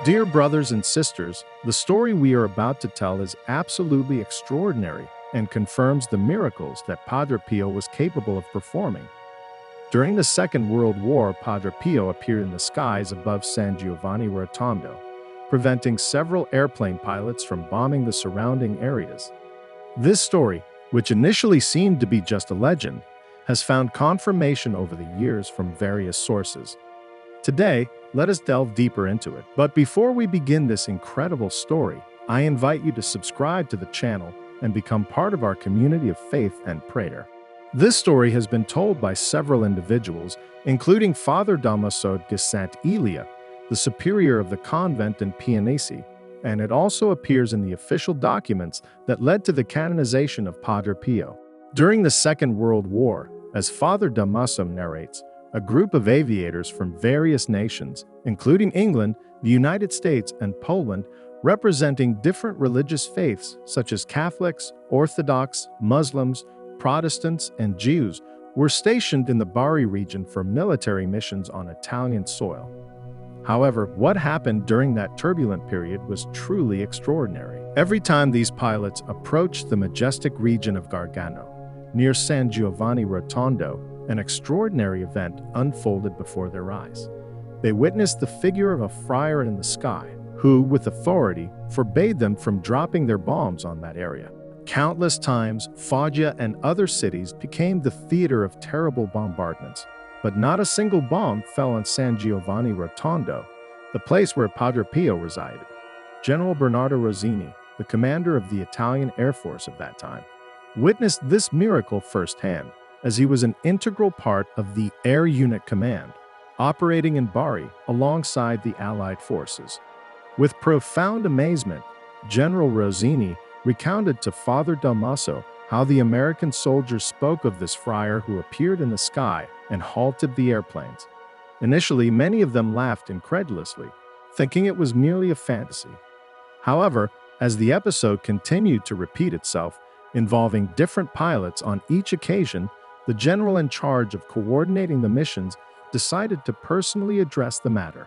Dear brothers and sisters, the story we are about to tell is absolutely extraordinary and confirms the miracles that Padre Pio was capable of performing. During the Second World War, Padre Pio appeared in the skies above San Giovanni Rotondo, preventing several airplane pilots from bombing the surrounding areas. This story, which initially seemed to be just a legend, has found confirmation over the years from various sources. Today, let us delve deeper into it. But before we begin this incredible story, I invite you to subscribe to the channel and become part of our community of faith and prayer. This story has been told by several individuals, including Father Damaso de Saint Elia, the superior of the convent in Pianesi, and it also appears in the official documents that led to the canonization of Padre Pio. During the Second World War, as Father Damaso narrates, a group of aviators from various nations, including England, the United States, and Poland, representing different religious faiths such as Catholics, Orthodox, Muslims, Protestants, and Jews, were stationed in the Bari region for military missions on Italian soil. However, what happened during that turbulent period was truly extraordinary. Every time these pilots approached the majestic region of Gargano, near San Giovanni Rotondo, an extraordinary event unfolded before their eyes. They witnessed the figure of a friar in the sky, who, with authority, forbade them from dropping their bombs on that area. Countless times, Foggia and other cities became the theater of terrible bombardments, but not a single bomb fell on San Giovanni Rotondo, the place where Padre Pio resided. General Bernardo Rosini, the commander of the Italian Air Force of that time, witnessed this miracle firsthand, as he was an integral part of the Air Unit Command, operating in Bari alongside the Allied forces. With profound amazement, General Rosini recounted to Father Damaso how the American soldiers spoke of this friar who appeared in the sky and halted the airplanes. Initially, many of them laughed incredulously, thinking it was merely a fantasy. However, as the episode continued to repeat itself, involving different pilots on each occasion, the general in charge of coordinating the missions decided to personally address the matter.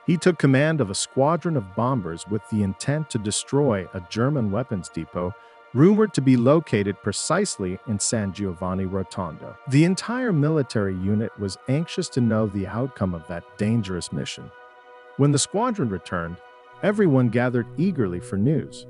He took command of a squadron of bombers with the intent to destroy a German weapons depot rumored to be located precisely in San Giovanni Rotondo. The entire military unit was anxious to know the outcome of that dangerous mission. When the squadron returned, everyone gathered eagerly for news.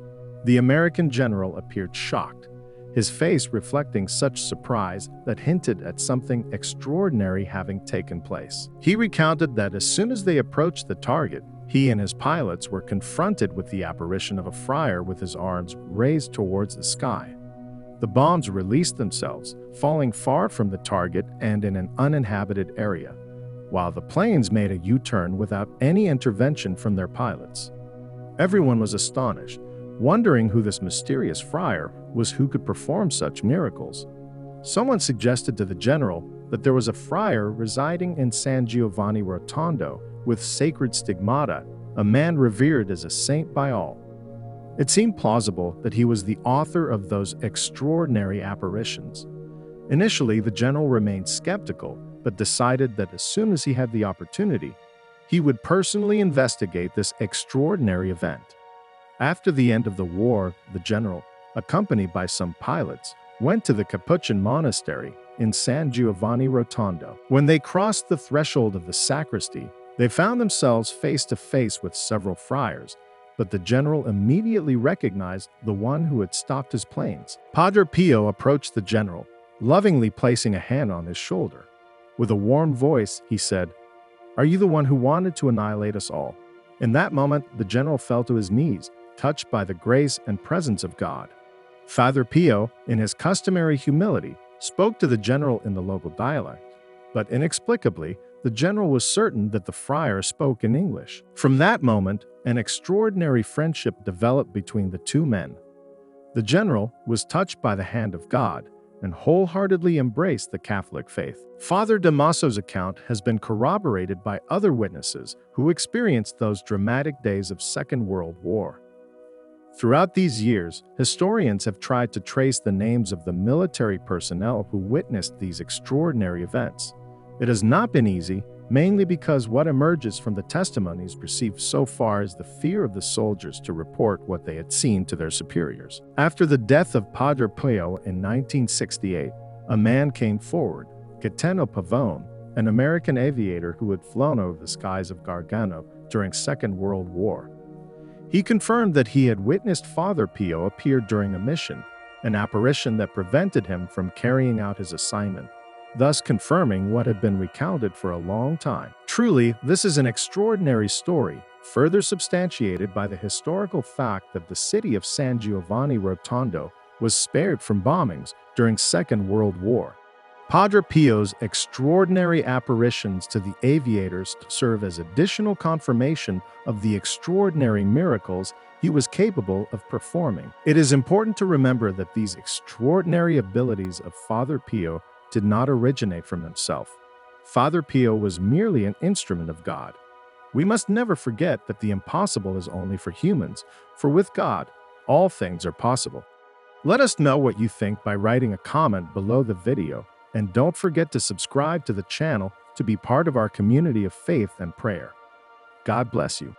The American general appeared shocked, his face reflecting such surprise that hinted at something extraordinary having taken place. He recounted that as soon as they approached the target, he and his pilots were confronted with the apparition of a friar with his arms raised towards the sky. The bombs released themselves, falling far from the target and in an uninhabited area, while the planes made a U-turn without any intervention from their pilots. Everyone was astonished, wondering who this mysterious friar was who could perform such miracles. Someone suggested to the general that there was a friar residing in San Giovanni Rotondo with sacred stigmata, a man revered as a saint by all. It seemed plausible that he was the author of those extraordinary apparitions. Initially, the general remained skeptical, but decided that as soon as he had the opportunity, he would personally investigate this extraordinary event. After the end of the war, the general, accompanied by some pilots, went to the Capuchin monastery in San Giovanni Rotondo. When they crossed the threshold of the sacristy, they found themselves face to face with several friars, but the general immediately recognized the one who had stopped his planes. Padre Pio approached the general, lovingly placing a hand on his shoulder. With a warm voice, he said, "Are you the one who wanted to annihilate us all?" In that moment, the general fell to his knees, touched by the grace and presence of God. Father Pio, in his customary humility, spoke to the general in the local dialect, but inexplicably, the general was certain that the friar spoke in English. From that moment, an extraordinary friendship developed between the two men. The general was touched by the hand of God and wholeheartedly embraced the Catholic faith. Father Damaso's account has been corroborated by other witnesses who experienced those dramatic days of Second World War. Throughout these years, historians have tried to trace the names of the military personnel who witnessed these extraordinary events. It has not been easy, mainly because what emerges from the testimonies received so far is the fear of the soldiers to report what they had seen to their superiors. After the death of Padre Pio in 1968, a man came forward, Gaetano Pavone, an American aviator who had flown over the skies of Gargano during Second World War. He confirmed that he had witnessed Father Pio appear during a mission, an apparition that prevented him from carrying out his assignment, thus confirming what had been recounted for a long time. Truly, this is an extraordinary story, further substantiated by the historical fact that the city of San Giovanni Rotondo was spared from bombings during Second World War. Padre Pio's extraordinary apparitions to the aviators serve as additional confirmation of the extraordinary miracles he was capable of performing. It is important to remember that these extraordinary abilities of Father Pio did not originate from himself. Father Pio was merely an instrument of God. We must never forget that the impossible is only for humans, for with God, all things are possible. Let us know what you think by writing a comment below the video, and don't forget to subscribe to the channel to be part of our community of faith and prayer. God bless you.